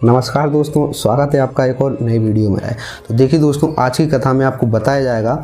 नमस्कार दोस्तों, स्वागत है आपका एक और नई वीडियो में। तो देखिए दोस्तों, आज की कथा में आपको बताया जाएगा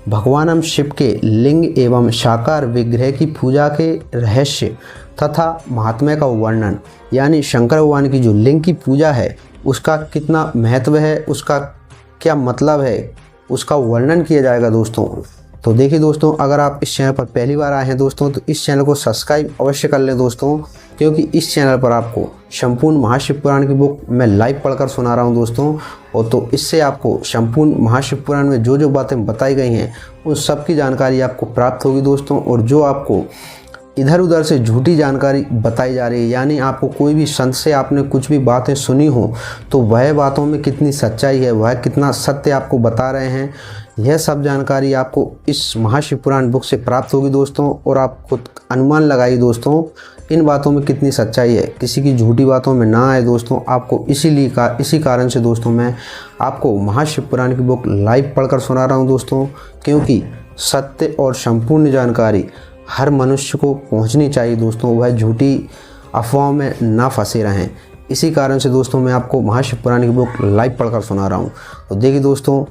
भगवान शिव के लिंग एवं साकार विग्रह की पूजा के रहस्य तथा महात्म्य का वर्णन। यानी शंकर भगवान की जो लिंग की पूजा है उसका कितना महत्व है, उसका क्या मतलब है, उसका वर्णन किया जाएगा दोस्तों। तो देखिए दोस्तों, अगर आप इस चैनल पर पहली बार आए हैं दोस्तों तो इस चैनल को सब्सक्राइब अवश्य कर लें दोस्तों, क्योंकि इस चैनल पर आपको संपूर्ण महाशिव पुराण की बुक मैं लाइव पढ़कर सुना रहा हूं दोस्तों। और तो इससे आपको संपूर्ण महाशिव पुराण में जो जो बातें बताई गई हैं उन सब की जानकारी आपको प्राप्त होगी दोस्तों। और जो आपको इधर उधर से झूठी जानकारी बताई जा रही है, यानी आपको कोई भी संत से आपने कुछ भी बातें सुनी हो तो वह बातों में कितनी सच्चाई है, वह कितना सत्य आपको बता रहे हैं, यह सब जानकारी आपको इस महाशिव पुराण बुक से प्राप्त होगी दोस्तों। और आप खुद अनुमान लगाइए दोस्तों इन बातों में कितनी सच्चाई है, किसी की झूठी बातों में ना आए दोस्तों। आपको इसी कारण से दोस्तों मैं आपको महाशिव पुराण की बुक लाइव पढ़कर सुना रहा हूँ दोस्तों, क्योंकि सत्य और संपूर्ण जानकारी हर मनुष्य को पहुंचनी चाहिए दोस्तों, वह झूठी अफवाहों में ना फंसे रहें। इसी कारण से दोस्तों मैं आपको महाशिव पुराण की बुक लाइव पढ़कर सुना रहा हूं। तो देखिए दोस्तों,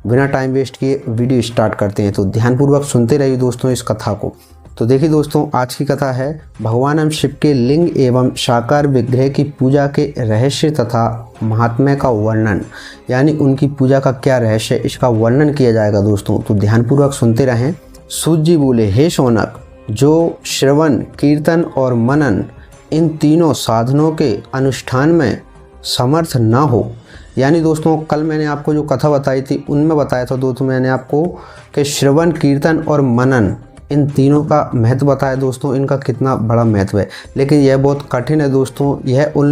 बिना टाइम वेस्ट किए वीडियो स्टार्ट करते हैं। तो ध्यानपूर्वक सुनते रहिए दोस्तों इस कथा को। तो देखिए दोस्तों, आज की कथा है भगवान शिव के लिंग एवं साकार विग्रह की पूजा के रहस्य तथा महात्म्य का वर्णन। यानी उनकी पूजा का क्या रहस्य, इसका वर्णन किया जाएगा दोस्तों। तो ध्यानपूर्वक सुनते रहें। सूत जी बोले, हे शौनक, जो श्रवण, कीर्तन और मनन इन तीनों साधनों के अनुष्ठान में समर्थ ना हो। यानी दोस्तों कल मैंने आपको जो कथा बताई थी उनमें बताया था दोस्तों मैंने आपको कि श्रवण, कीर्तन और मनन इन तीनों का महत्व बताया दोस्तों, इनका कितना बड़ा महत्व है। लेकिन यह बहुत कठिन है दोस्तों। यह उन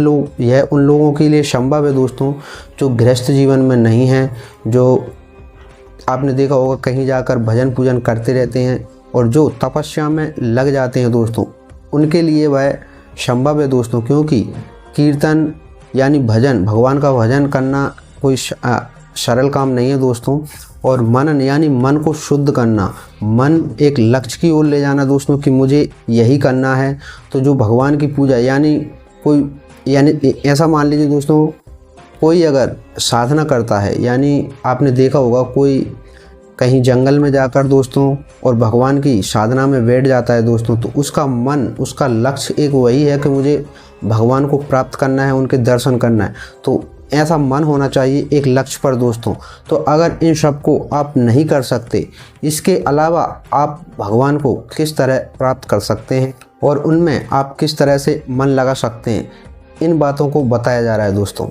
लोगों के लिए संभव है दोस्तों जो गृहस्थ जीवन में नहीं हैं, जो आपने देखा होगा कहीं जाकर भजन पूजन करते रहते हैं और जो तपस्या में लग जाते हैं दोस्तों, उनके लिए वह संभव है दोस्तों। क्योंकि कीर्तन यानी भजन, भगवान का भजन करना कोई सरल काम नहीं है दोस्तों। और मनन यानी मन को शुद्ध करना, मन एक लक्ष्य की ओर ले जाना दोस्तों कि मुझे यही करना है। तो जो भगवान की पूजा यानी ऐसा मान लीजिए दोस्तों, कोई अगर साधना करता है, यानी आपने देखा होगा कोई कहीं जंगल में जाकर दोस्तों और भगवान की साधना में बैठ जाता है दोस्तों, तो उसका मन, उसका लक्ष्य एक वही है कि मुझे भगवान को प्राप्त करना है, उनके दर्शन करना है। तो ऐसा मन होना चाहिए एक लक्ष्य पर दोस्तों। तो अगर इन सब को आप नहीं कर सकते, इसके अलावा आप भगवान को किस तरह प्राप्त कर सकते हैं और उनमें आप किस तरह से मन लगा सकते हैं, इन बातों को बताया जा रहा है दोस्तों।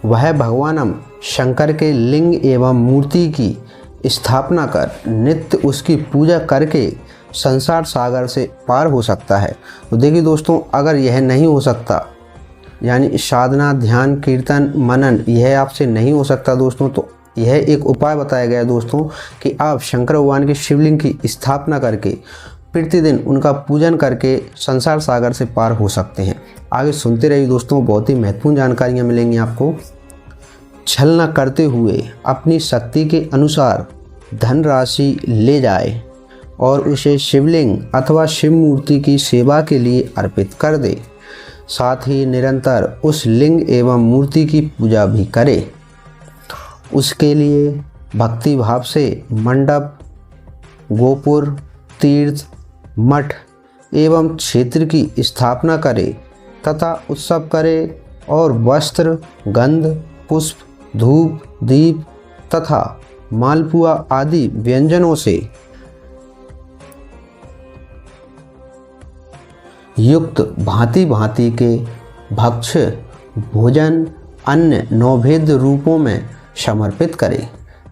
वह भगवान शंकर के लिंग एवं मूर्ति की स्थापना कर नित्य उसकी पूजा करके संसार सागर से पार हो सकता है। तो देखिए दोस्तों, अगर यह नहीं हो सकता, यानी साधना, ध्यान, कीर्तन, मनन यह आपसे नहीं हो सकता दोस्तों, तो यह एक उपाय बताया गया है दोस्तों कि आप शंकर भगवान के शिवलिंग की स्थापना करके प्रतिदिन उनका पूजन करके संसार सागर से पार हो सकते हैं। आगे सुनते रहिए दोस्तों, बहुत ही महत्वपूर्ण जानकारियाँ मिलेंगी आपको। छल न करते हुए अपनी शक्ति के अनुसार धनराशि ले जाए और उसे शिवलिंग अथवा शिव मूर्ति की सेवा के लिए अर्पित कर दे। साथ ही निरंतर उस लिंग एवं मूर्ति की पूजा भी करे। उसके लिए भक्ति भाव से मंडप, गोपुर, तीर्थ, मठ एवं क्षेत्र की स्थापना करे तथा उत्सव करे और वस्त्र, गंध, पुष्प, धूप, दीप तथा मालपुआ आदि व्यंजनों से युक्त भांति भांति के भक्ष्य, भोजन, अन्य नौभेद्य रूपों में समर्पित करे।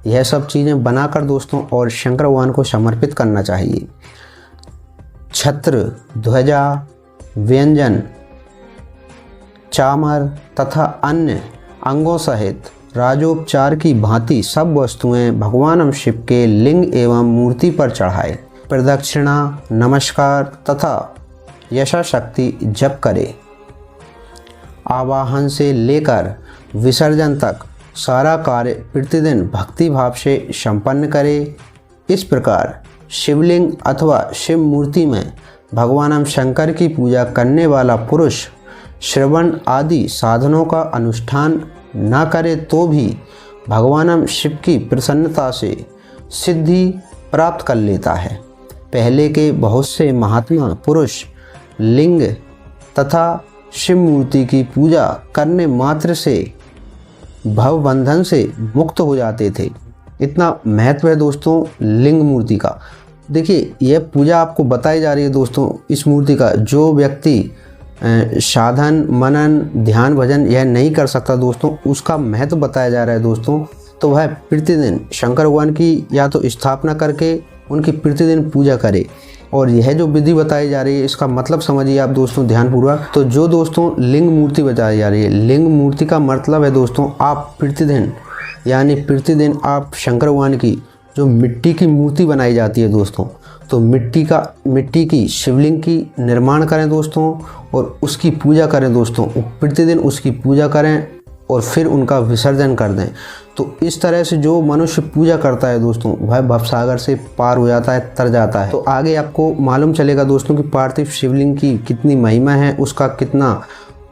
यह सब चीज़ें बनाकर दोस्तों और शंकर भगवान को समर्पित करना चाहिए। छत्र, ध्वजा, व्यंजन, चामर तथा अन्य अंगों सहित राजोपचार की भांति सब वस्तुएं भगवान शिव के लिंग एवं मूर्ति पर चढ़ाए। प्रदक्षिणा, नमस्कार तथा यशाशक्ति जप करे। आवाहन से लेकर विसर्जन तक सारा कार्य प्रतिदिन भक्ति भाव से संपन्न करे। इस प्रकार शिवलिंग अथवा शिव मूर्ति में भगवान शंकर की पूजा करने वाला पुरुष श्रवण आदि साधनों का अनुष्ठान न करे तो भी भगवान शिव की प्रसन्नता से सिद्धि प्राप्त कर लेता है। पहले के बहुत से महात्मा पुरुष लिंग तथा शिव मूर्ति की पूजा करने मात्र से भवबंधन से मुक्त हो जाते थे। इतना महत्व है दोस्तों लिंग मूर्ति का। देखिए यह पूजा आपको बताई जा रही है दोस्तों इस मूर्ति का। जो व्यक्ति साधन मनन ध्यान भजन यह नहीं कर सकता दोस्तों, उसका महत्व बताया जा रहा है दोस्तों। तो वह प्रतिदिन शंकर भगवान की या तो स्थापना करके उनकी प्रतिदिन पूजा करे। और यह जो विधि बताई जा रही है इसका मतलब समझिए आप दोस्तों ध्यानपूर्वक। तो जो दोस्तों लिंग मूर्ति बताई जा रही है, लिंग मूर्ति का मतलब है दोस्तों आप प्रतिदिन यानी प्रतिदिन आप शंकर भगवान की जो मिट्टी की मूर्ति बनाई जाती है दोस्तों, तो मिट्टी की शिवलिंग की निर्माण करें दोस्तों और उसकी पूजा करें दोस्तों। प्रतिदिन उसकी पूजा करें और फिर उनका विसर्जन कर दें। तो इस तरह से जो मनुष्य पूजा करता है दोस्तों वह भवसागर से पार हो जाता है, तर जाता है। तो आगे आपको मालूम चलेगा दोस्तों कि पार्थिव शिवलिंग की कितनी महिमा है, उसका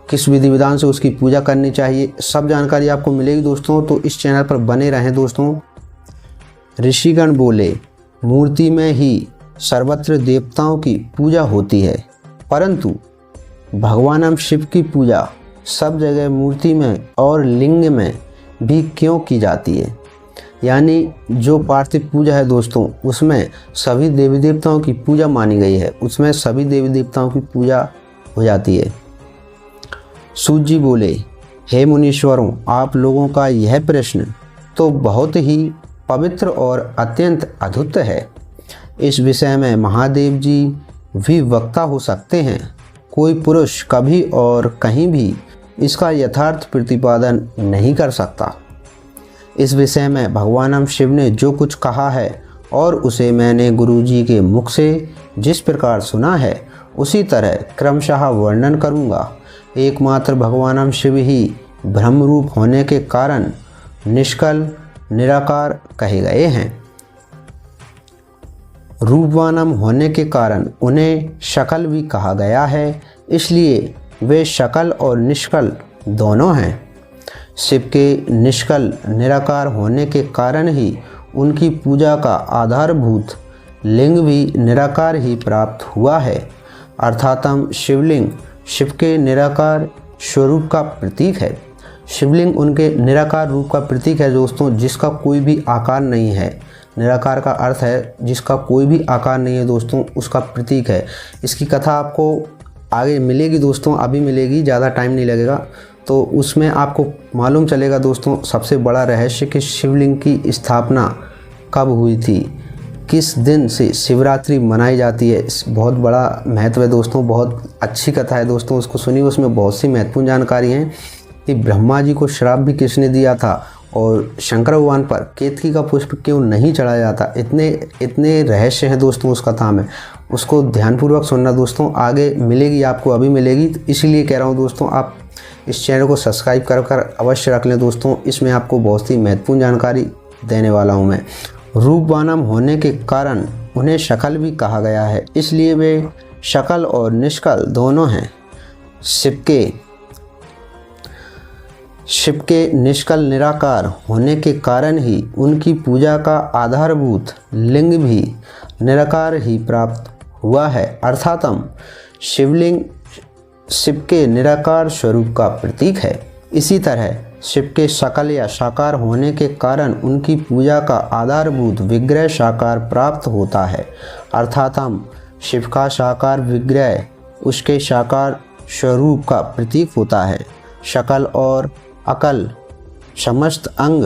किस विधि विधान से उसकी पूजा करनी चाहिए, सब जानकारी आपको मिलेगी दोस्तों। तो इस चैनल पर बने रहें दोस्तों। ऋषिगण बोले, मूर्ति में ही सर्वत्र देवताओं की पूजा होती है, परंतु भगवान शिव की पूजा सब जगह मूर्ति में और लिंग में भी क्यों की जाती है। यानी जो पार्थिव पूजा है दोस्तों उसमें सभी देवी देवताओं की पूजा मानी गई है, उसमें सभी देवी देवताओं की पूजा हो जाती है। सूत जी बोले, हे मुनीश्वरों, आप लोगों का यह प्रश्न तो बहुत ही पवित्र और अत्यंत अद्भुत है। इस विषय में महादेव जी भी वक्ता हो सकते हैं। कोई पुरुष कभी और कहीं भी इसका यथार्थ प्रतिपादन नहीं कर सकता। इस विषय में भगवान शिव ने जो कुछ कहा है और उसे मैंने गुरुजी के मुख से जिस प्रकार सुना है उसी तरह क्रमशः वर्णन करूँगा। एकमात्र भगवान शिव ही ब्रह्म रूप होने के कारण निष्कल निराकार कहे गए हैं। रूपवानम होने के कारण उन्हें शकल भी कहा गया है, इसलिए वे शकल और निष्कल दोनों हैं। शिव के निष्कल निराकार होने के कारण ही उनकी पूजा का आधारभूत लिंग भी निराकार ही प्राप्त हुआ है। अर्थातम शिवलिंग शिव के निराकार स्वरूप का प्रतीक है। शिवलिंग उनके निराकार रूप का प्रतीक है दोस्तों, जिसका कोई भी आकार नहीं है। निराकार का अर्थ है जिसका कोई भी आकार नहीं है दोस्तों, उसका प्रतीक है। इसकी कथा आपको आगे मिलेगी दोस्तों, अभी मिलेगी, ज़्यादा टाइम नहीं लगेगा। तो उसमें आपको मालूम चलेगा दोस्तों सबसे बड़ा रहस्य कि शिवलिंग की स्थापना कब हुई थी, किस दिन से शिवरात्रि मनाई जाती है। बहुत बड़ा महत्व है दोस्तों, बहुत अच्छी कथा है दोस्तों, उसको सुनिए। उसमें बहुत सी महत्वपूर्ण जानकारी हैं कि ब्रह्मा जी को श्राप भी किसने दिया था और शंकर भगवान पर केतकी का पुष्प क्यों नहीं चढ़ाया जाता। इतने रहस्य हैं दोस्तों उस कथा में, उसको ध्यानपूर्वक सुनना दोस्तों। आगे मिलेगी आपको, अभी मिलेगी, तो इसीलिए कह रहा हूँ दोस्तों आप इस चैनल को सब्सक्राइब कर अवश्य रख लें दोस्तों। इसमें आपको बहुत सी महत्वपूर्ण जानकारी देने वाला हूँ मैं। रूपवानम होने के कारण उन्हें शकल भी कहा गया है, इसलिए वे शकल और निष्कल दोनों हैं। शिव के निष्कल निराकार होने के कारण ही उनकी पूजा का आधारभूत लिंग भी निराकार ही प्राप्त हुआ है। अर्थातम शिवलिंग शिव के निराकार स्वरूप का प्रतीक है। इसी तरह शिव के सकल या साकार होने के कारण उनकी पूजा का आधारभूत विग्रह साकार प्राप्त होता है। अर्थातम शिव का साकार विग्रह उसके साकार स्वरूप का प्रतीक होता है। शकल और अकल समस्त अंग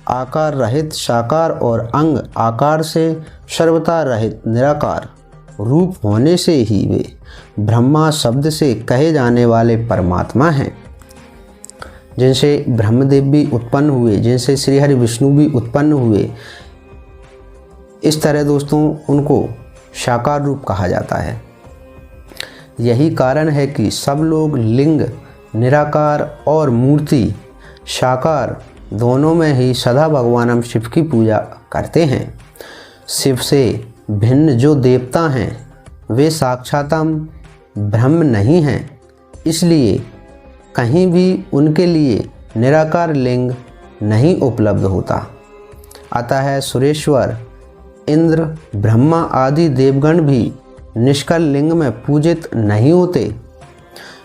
आकार रहित साकार और अंग आकार से सर्वथा रहित निराकार रूप होने से ही वे ब्रह्मा शब्द से कहे जाने वाले परमात्मा हैं, जिनसे ब्रह्मदेव भी उत्पन्न हुए, जिनसे श्री हरि विष्णु भी उत्पन्न हुए। इस तरह दोस्तों उनको साकार रूप कहा जाता है। यही कारण है कि सब लोग लिंग निराकार और मूर्ति साकार दोनों में ही सदा भगवान शिव की पूजा करते हैं। शिव से भिन्न जो देवता हैं वे साक्षातम ब्रह्म नहीं हैं, इसलिए कहीं भी उनके लिए निराकार लिंग नहीं उपलब्ध होता। अतः सुरेश्वर, इंद्र, ब्रह्मा आदि देवगण भी निष्कल लिंग में पूजित नहीं होते।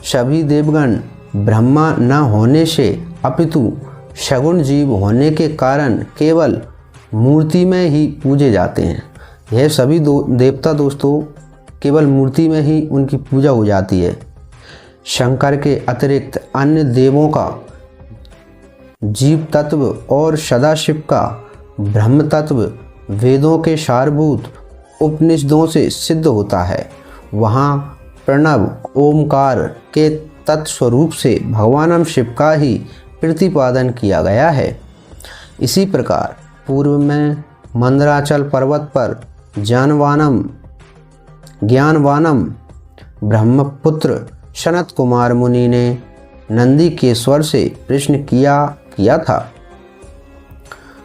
सभी देवगण ब्रह्मा न होने से अपितु सगुण जीव होने के कारण केवल मूर्ति में ही पूजे जाते हैं। यह सभी देवता दोस्तों केवल मूर्ति में ही उनकी पूजा हो जाती है। शंकर के अतिरिक्त अन्य देवों का जीव तत्व और सदाशिव का ब्रह्म तत्व वेदों के सारभूत उपनिषदों से सिद्ध होता है। वहाँ प्रणव ओमकार के तत्स्वरूप से भगवान शिव का ही प्रतिपादन किया गया है। इसी प्रकार पूर्व में मंदराचल पर्वत पर ज्ञानवानम ब्रह्मपुत्र सनत कुमार मुनि ने नंदी के स्वर से प्रश्न किया था।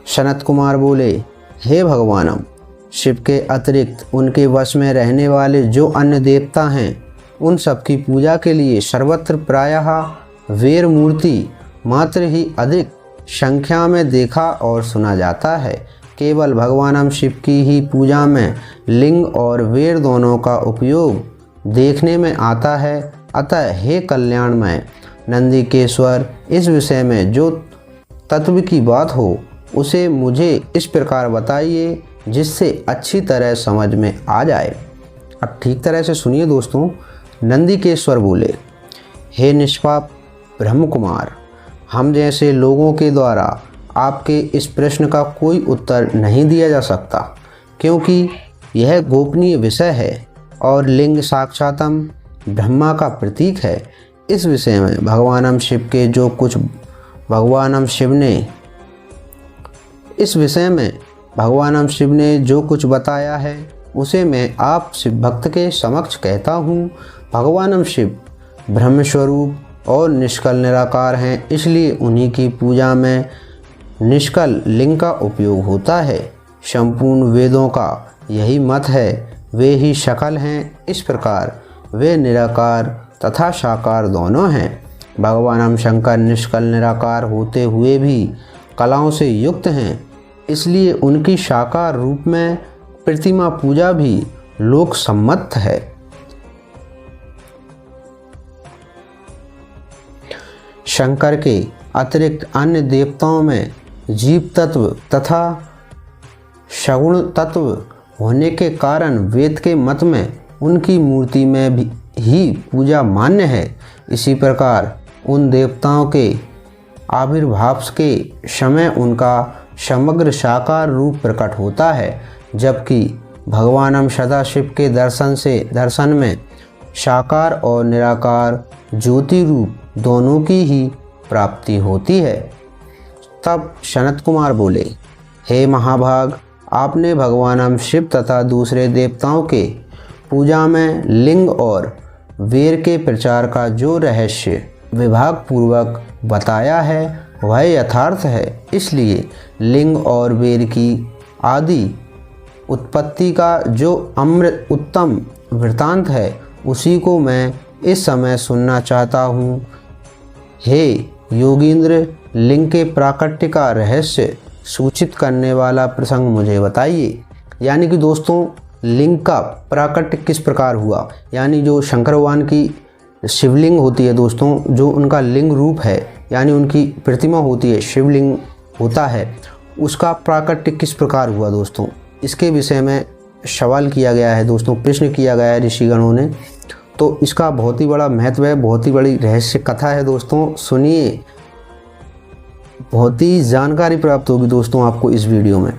सनत कुमार बोले, हे भगवानम, शिव के अतिरिक्त उनके वश में रहने वाले जो अन्य देवता हैं उन सबकी पूजा के लिए सर्वत्र प्रायः वीर मूर्ति मात्र ही अधिक संख्या में देखा और सुना जाता है। केवल भगवान शिव की ही पूजा में लिंग और वीर दोनों का उपयोग देखने में आता है। अतः हे कल्याणमय नंदिकेश्वर, इस विषय में जो तत्व की बात हो उसे मुझे इस प्रकार बताइए जिससे अच्छी तरह समझ में आ जाए। अब ठीक तरह से सुनिए दोस्तों। नंदिकेश्वर बोले, हे निष्पाप ब्रह्म कुमार, हम जैसे लोगों के द्वारा आपके इस प्रश्न का कोई उत्तर नहीं दिया जा सकता, क्योंकि यह गोपनीय विषय है और लिंग साक्षातम ब्रह्मा का प्रतीक है। इस विषय में भगवान शिव ने जो कुछ बताया है उसे मैं आप शिव भक्त के समक्ष कहता हूँ। भगवान शिव ब्रह्मस्वरूप और निष्कल निराकार हैं, इसलिए उन्हीं की पूजा में निष्कल लिंग का उपयोग होता है। संपूर्ण वेदों का यही मत है, वे ही सकल हैं। इस प्रकार वे निराकार तथा साकार दोनों हैं। भगवान शंकर निष्कल निराकार होते हुए भी कलाओं से युक्त हैं, इसलिए उनकी साकार रूप में प्रतिमा पूजा भी लोक सम्मत है। शंकर के अतिरिक्त अन्य देवताओं में जीव तत्व तथा सगुण तत्व होने के कारण वेद के मत में उनकी मूर्ति में भी ही पूजा मान्य है। इसी प्रकार उन देवताओं के आविर्भाव के समय उनका समग्र साकार रूप प्रकट होता है, जबकि भगवान सदाशिव के दर्शन में साकार और निराकार ज्योति रूप दोनों की ही प्राप्ति होती है। तब सनत कुमार बोले, हे महाभाग, आपने भगवान शिव तथा दूसरे देवताओं के पूजा में लिंग और वीर के प्रचार का जो रहस्य विभाग पूर्वक बताया है वह यथार्थ है। इसलिए लिंग और वीर की आदि उत्पत्ति का जो उत्तम वृत्तांत है उसी को मैं इस समय सुनना चाहता हूँ। हे योगींद्र, लिंग के प्राकट्य का रहस्य सूचित करने वाला प्रसंग मुझे बताइए। यानी कि दोस्तों लिंग का प्राकट्य किस प्रकार हुआ, यानी जो शंकर भगवान की शिवलिंग होती है दोस्तों, जो उनका लिंग रूप है यानी उनकी प्रतिमा होती है, शिवलिंग होता है, उसका प्राकट्य किस प्रकार हुआ दोस्तों, इसके विषय में सवाल किया गया है दोस्तों, प्रश्न किया गया है ऋषिगणों ने। तो इसका बहुत ही बड़ा महत्व है, बहुत ही बड़ी रहस्य कथा है दोस्तों। सुनिए, बहुत ही जानकारी प्राप्त होगी दोस्तों आपको इस वीडियो में,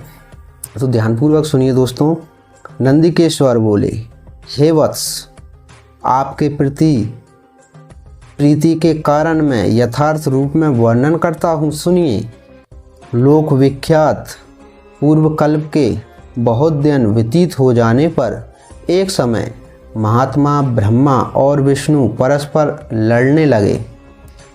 तो ध्यानपूर्वक सुनिए दोस्तों। नंदिकेश्वर बोले, हे वत्स, आपके प्रति प्रीति के कारण मैं यथार्थ रूप में वर्णन करता हूँ, सुनिए। लोक विख्यात पूर्व कल्प के बहुत दिन व्यतीत हो जाने पर एक समय महात्मा ब्रह्मा और विष्णु परस्पर लड़ने लगे,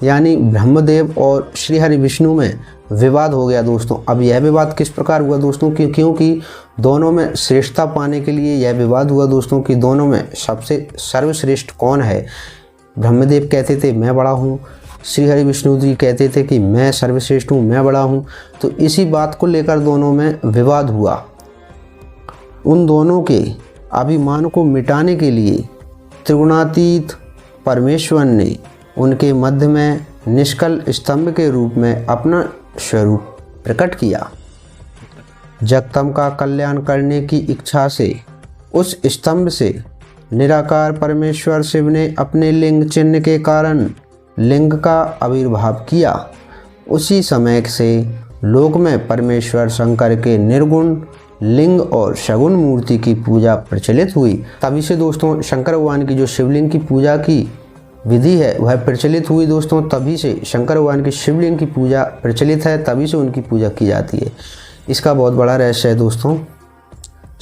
यानी ब्रह्मदेव और श्री हरि विष्णु में विवाद हो गया दोस्तों। अब यह विवाद किस प्रकार हुआ दोस्तों, क्योंकि दोनों में श्रेष्ठता पाने के लिए यह विवाद हुआ दोस्तों कि दोनों में सबसे सर्वश्रेष्ठ कौन है। ब्रह्मदेव कहते थे मैं बड़ा हूँ, श्री हरि विष्णु जी कहते थे कि मैं सर्वश्रेष्ठ हूँ, मैं बड़ा हूँ। तो इसी बात को लेकर दोनों में विवाद हुआ। उन दोनों के अभिमान को मिटाने के लिए त्रिगुणातीत परमेश्वर ने उनके मध्य में निष्कल स्तंभ के रूप में अपना स्वरूप प्रकट किया। जगतम का कल्याण करने की इच्छा से उस स्तंभ से निराकार परमेश्वर शिव ने अपने लिंग चिन्ह के कारण लिंग का आविर्भाव किया। उसी समय से लोक में परमेश्वर शंकर के निर्गुण लिंग और सगुण मूर्ति की पूजा प्रचलित हुई। तभी से दोस्तों शंकर भगवान की जो शिवलिंग की पूजा की विधि है वह प्रचलित हुई दोस्तों। तभी से शंकर भगवान की शिवलिंग की पूजा प्रचलित है, तभी से उनकी पूजा की जाती है। इसका बहुत बड़ा रहस्य है दोस्तों।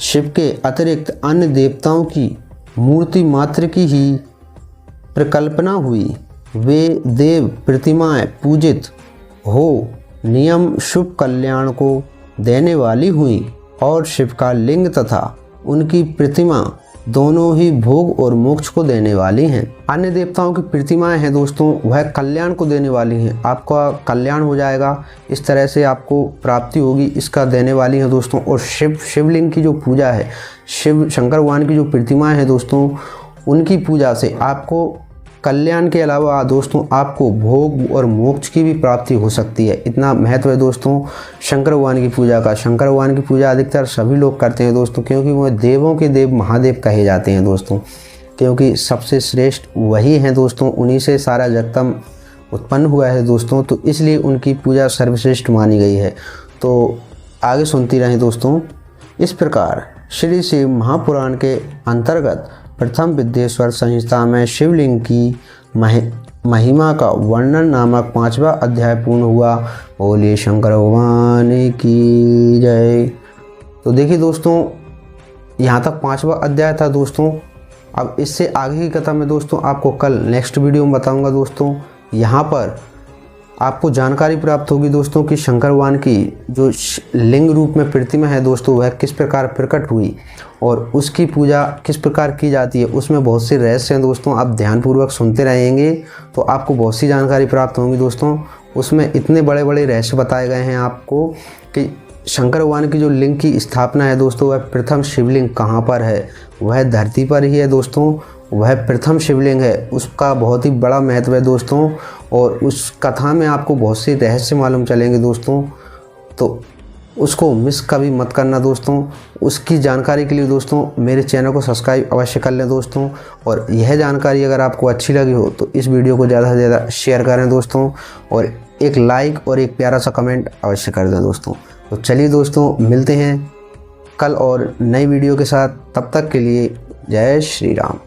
शिव के अतिरिक्त अन्य देवताओं की मूर्ति मात्र की ही प्रकल्पना हुई। वे देव प्रतिमाएं पूजित हो नियम शुभ कल्याण को देने वाली हुई और शिव का लिंग तथा उनकी प्रतिमा दोनों ही भोग और मोक्ष को देने वाली हैं। अन्य देवताओं की प्रतिमाएं हैं दोस्तों, वह कल्याण को देने वाली हैं। आपका कल्याण हो जाएगा, इस तरह से आपको प्राप्ति होगी, इसका देने वाली हैं दोस्तों। और शिवलिंग की जो पूजा है, शिव शंकर भगवान की जो प्रतिमाएं हैं दोस्तों, उनकी पूजा से आपको कल्याण के अलावा दोस्तों आपको भोग और मोक्ष की भी प्राप्ति हो सकती है। इतना महत्व है दोस्तों शंकर भगवान की पूजा का। शंकर भगवान की पूजा अधिकतर सभी लोग करते हैं दोस्तों, क्योंकि वो देवों के देव महादेव कहे जाते हैं दोस्तों, क्योंकि सबसे श्रेष्ठ वही हैं दोस्तों, उन्हीं से सारा जगतम उत्पन्न हुआ है दोस्तों। तो इसलिए उनकी पूजा सर्वश्रेष्ठ मानी गई है। तो आगे सुनती रहें दोस्तों। इस प्रकार श्री शिव महापुराण के अंतर्गत प्रथम विद्येश्वर संहिता में शिवलिंग की महिमा का वर्णन नामक 5वां अध्याय पूर्ण हुआ। बोलिए शंकर भगवान की जय। तो देखिए दोस्तों, यहाँ तक 5वां अध्याय था दोस्तों। अब इससे आगे की कथा में दोस्तों आपको कल नेक्स्ट वीडियो में बताऊंगा दोस्तों। यहाँ पर आपको जानकारी प्राप्त होगी दोस्तों कि शंकर भगवान की जो लिंग रूप में प्रतिमा है दोस्तों, वह किस प्रकार प्रकट हुई और उसकी पूजा किस प्रकार की जाती है। उसमें बहुत से रहस्य हैं दोस्तों, आप ध्यानपूर्वक सुनते रहेंगे तो आपको बहुत सी जानकारी प्राप्त होंगी दोस्तों। उसमें इतने बड़े बड़े रहस्य बताए गए हैं आपको कि शंकर भगवान की जो लिंग की स्थापना है दोस्तों, वह प्रथम शिवलिंग कहाँ पर है, वह धरती पर ही है दोस्तों। वह प्रथम शिवलिंग है, उसका बहुत ही बड़ा महत्व है दोस्तों। और उस कथा में आपको बहुत से रहस्य मालूम चलेंगे दोस्तों, तो उसको मिस कभी मत करना दोस्तों। उसकी जानकारी के लिए दोस्तों मेरे चैनल को सब्सक्राइब अवश्य कर लें दोस्तों। और यह जानकारी अगर आपको अच्छी लगी हो तो इस वीडियो को ज़्यादा से ज़्यादा शेयर करें दोस्तों, और एक लाइक और एक प्यारा सा कमेंट अवश्य कर दें दोस्तों। तो चलिए दोस्तों, मिलते हैं कल और नई वीडियो के साथ। तब तक के लिए जय श्री राम।